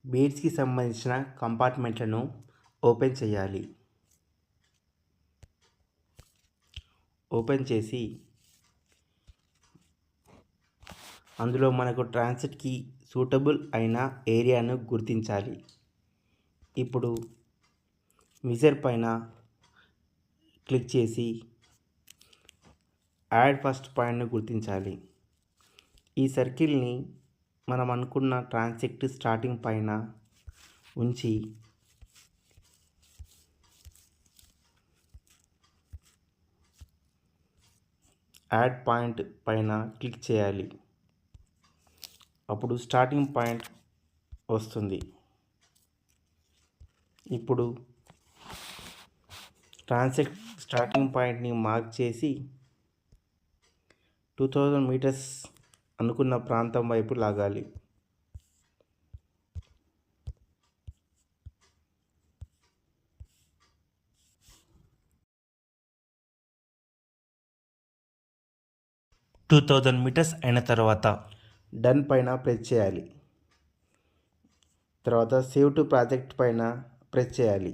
బీడ్స్కి సంబంధించిన కంపార్ట్మెంట్లను ఓపెన్ చేయాలి. ఓపెన్ చేసి అందులో మనకు ట్రాన్సిట్కి సూటబుల్ అయిన ఏరియాను గుర్తించాలి. ఇప్పుడు మిజర్ పైన క్లిక్ చేసి యాడ్ ఫస్ట్ పాయింట్ను గుర్తించాలి. ఈ సర్కిల్ని మనం అనుకున్న ట్రాన్సిట్ స్టార్టింగ్ పైన ఉంచి యాడ్ పాయింట్ పైన క్లిక్ చేయాలి. అప్పుడు స్టార్టింగ్ పాయింట్ వస్తుంది. ఇప్పుడు ట్రాన్సిట్ స్టార్టింగ్ పాయింట్ని మార్క్ చేసి 2000 మీటర్స్ అనుకున్న ప్రాంతం వైపు లాగాలి. మీటర్స్ అయిన తర్వాత డన్ పైన ప్రెస్ చేయాలి. తర్వాత సేవ్ టు ప్రాజెక్ట్ పైన ప్రెస్ చేయాలి.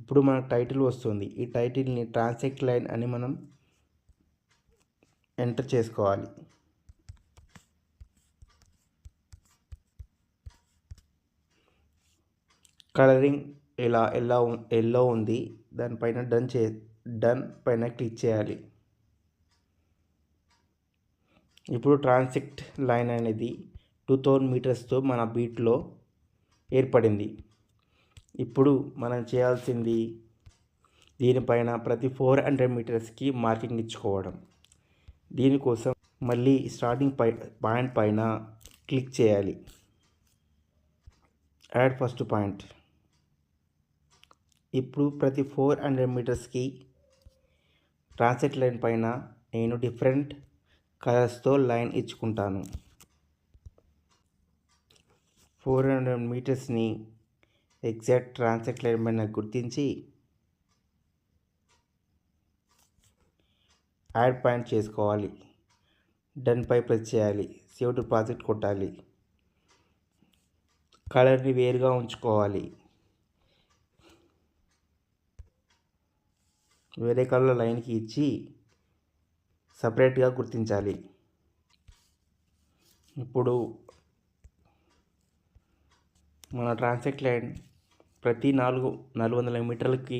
ఇప్పుడు మన టైటిల్ వస్తుంది. ఈ టైటిల్ని ట్రాన్సిట్ లైన్ అని మనం ఎంటర్ చేసుకోవాలి. కలరింగ్ ఇలా ఎల్లో ఉంది. దానిపైన డన్ పైన క్లిక్ చేయాలి. ఇప్పుడు ట్రాన్సిట్ లైన్ అనేది 2000 మీటర్స్తో మన బీట్లో ఏర్పడింది. ఇప్పుడు మనం చేయాల్సింది దీనిపైన ప్రతి 400 మీటర్స్కి మార్కింగ్ ఇచ్చుకోవడం. దీనికోసం మళ్ళీ స్టార్టింగ్ పాయింట్ పైన క్లిక్ చేయాలి. Add first point. ఇప్పుడు ప్రతి 400 మీటర్స్కి ట్రాన్సిట్ లైన్ పైన నేను డిఫరెంట్ కలర్స్తో లైన్ ఇచ్చుకుంటాను. 400 మీటర్స్ని ఎగ్జాక్ట్ ట్రాన్సిట్ లైన్ పైన గుర్తించి యాడ్ పాయింట్ చేసుకోవాలి. డన్ పై ప్రెస్ చేయాలి. సేవ్ టు ప్రాజెక్ట్ కొట్టాలి. కలర్ని వేరుగా ఉంచుకోవాలి. వేరే కలర్ లైన్కి ఇచ్చి సపరేట్గా గుర్తించాలి. ఇప్పుడు మన ట్రాన్సిట్ లైన్ ప్రతి 400 మీటర్లకి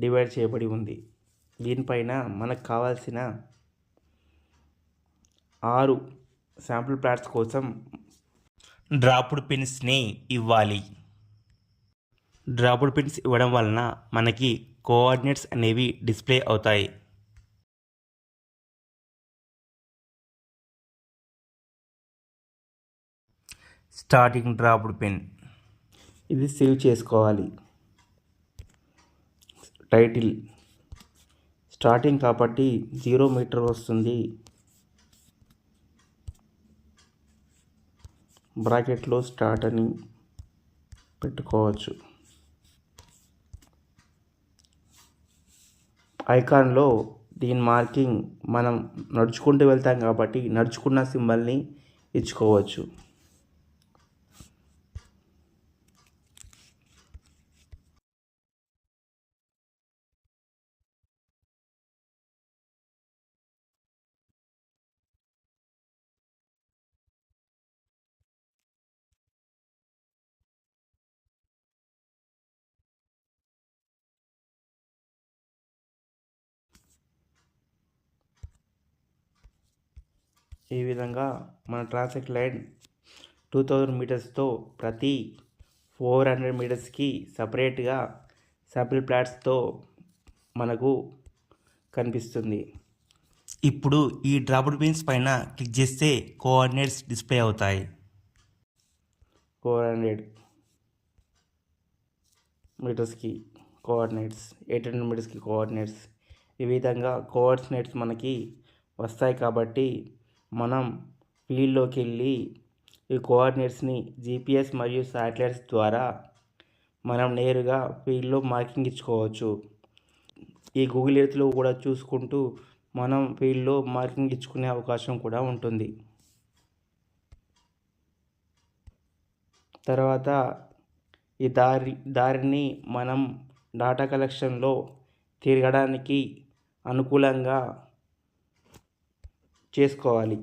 డివైడ్ చేయబడి ఉంది. దీనిపైన మనకు కావాల్సిన 6 శాంపుల్ ప్లాట్స్ కోసం డ్రాప్డ్ పిన్స్ని ఇవ్వాలి. డ్రాప్డ్ పిన్స్ ఇవ్వడం వలన మనకి కోఆర్డినేట్స్ అనేవి డిస్ప్లే అవుతాయి. స్టార్టింగ్ డ్రాప్డ్ పిన్ ఇది సేవ్ చేసుకోవాలి. టైటిల్ స్టార్టింగ్ కాబట్టి 0 మీటర్ వస్తుంది. బ్రాకెట్లో స్టార్ట్ అని పెట్టుకోవచ్చు. ఐకాన్లో దీని మార్కింగ్ మనం నడుచుకుంటూ వెళ్తాం కాబట్టి నడుచుకున్న సింబల్ని ఇచ్చుకోవచ్చు. ఈ విధంగా మన ట్రాన్సిట్ లైన్ 2000 మీటర్స్తో ప్రతి 400 మీటర్స్కి సపరేట్గా శాంపిల్ ప్లాట్స్తో మనకు కనిపిస్తుంది. ఇప్పుడు ఈ డ్రాప్డ్ పిన్స్ పైన క్లిక్ చేస్తే కోఆర్డినేట్స్ డిస్ప్లే అవుతాయి. 400 మీటర్స్కి కోఆర్డినేట్స్, 800 మీటర్స్కి కోఆర్డినేట్స్, ఈ విధంగా కోఆర్డినేట్స్ మనకి వస్తాయి. కాబట్టి మనం ఫీల్డ్లోకి వెళ్ళి ఈ కోఆర్డినేట్స్ని జీపీఎస్ మరియు శాటిలైట్స్ ద్వారా మనం నేరుగా ఫీల్డ్లో మార్కింగ్ ఇచ్చుకోవచ్చు. ఈ గూగుల్ ఎర్త్లో కూడా చూసుకుంటూ మనం ఫీల్డ్లో మార్కింగ్ ఇచ్చుకునే అవకాశం కూడా ఉంటుంది. తర్వాత ఈ దారిని మనం డాటా కలెక్షన్లో తిరగడానికి అనుకూలంగా చేసుకోవాలి.